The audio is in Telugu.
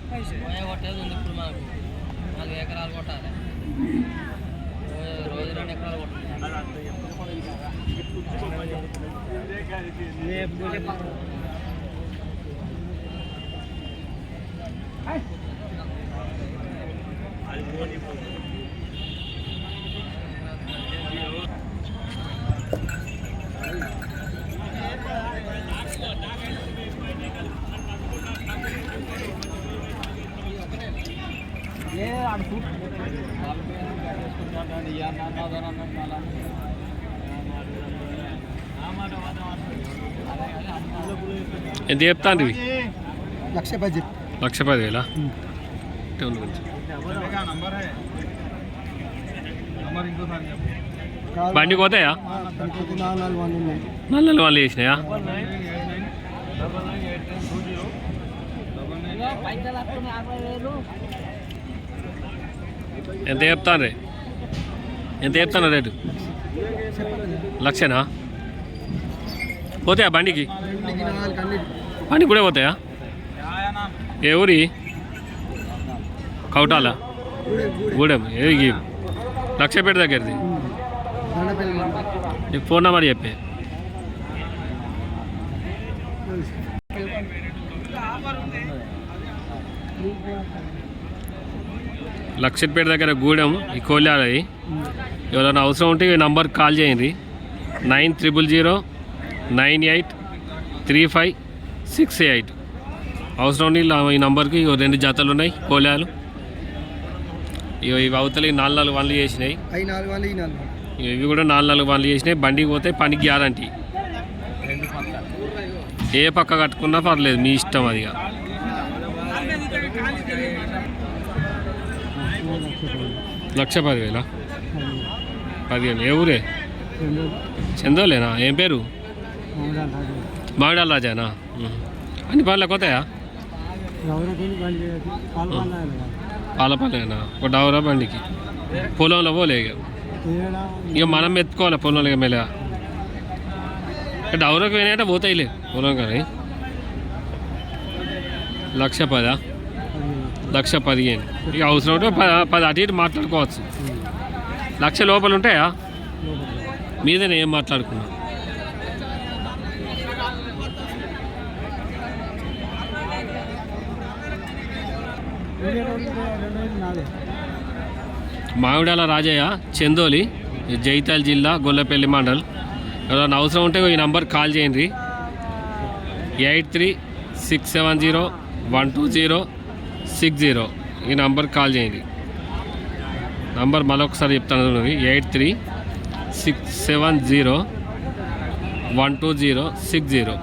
కొట్టేది ఉంది ఇప్పుడు మాకు 4 ఎకరాలు కొట్టాలి రోజు 2 ఎకరాలు కొట్టాలి ఎంత చెప్తాను ఇవి? 1,10,000. 1,10,000 బండి పోతాయా? 4 వాళ్ళు వేసినాయా? ఎంత చెప్తాను రే? ఎంత చెప్తాను రేటు? 1,00,000 పోతాయా బండికి? బండికి కూడా పోతాయా? ఏ ఊరి? కౌటాల గూడెం. ఏది 1,00,000 దగ్గరది? నీకు ఫోన్ నెంబర్ చెప్పే. లక్షపేట దగ్గర గూడెం ఈ కోల్యాలది. ఎవరైనా అవసరం ఉంటే ఈ నంబర్కి కాల్ చేయండి. 9000983568. అవసరం ఉండి ఈ నంబర్కి 2 జతలు ఉన్నాయి కోల్యాలు. ఇవి అవతలి 4 వన్లు చేసినాయి. ఇవి కూడా 4 వన్లు చేసినాయి. బండికి పోతే పనికి గ్యారంటీ. ఏ పక్క కట్టుకున్నా పర్లేదు, మీ ఇష్టం. అదిగా 1,10,000 15. ఏ ఊరే? చందోలేనా? ఏం పేరు? మామిడాల రాజానా? అన్ని పనులకు పోతాయా? పాలపల్లేనా? ఒక డవరా బండికి. పొలంలో పోలే ఇక మనం ఎత్తుకోవాలి పొలంలో. ఇక మెల్లగా డవరకు పోయినాయంటే పోతాయిలే పొలం. కానీ 1,10,000 1,15,000. ఇక అవసరం ఉంటే 10 అటు ఇటు మాట్లాడుకోవచ్చు. 1,00,000 లోపల ఉంటాయా? మీదనే ఏం మాట్లాడుకున్నా. మామిడాల రాజయ్య, చందోలి, జైతాల్ జిల్లా, గొల్లపల్లి మండల్. ఎవరైనా అవసరం ఉంటే ఈ నంబర్ కాల్ చేయండి. 8367012060. ఈ నంబర్కి కాల్ చేయండి. నంబర్ మరొకసారి చెప్తాను. 8367012060.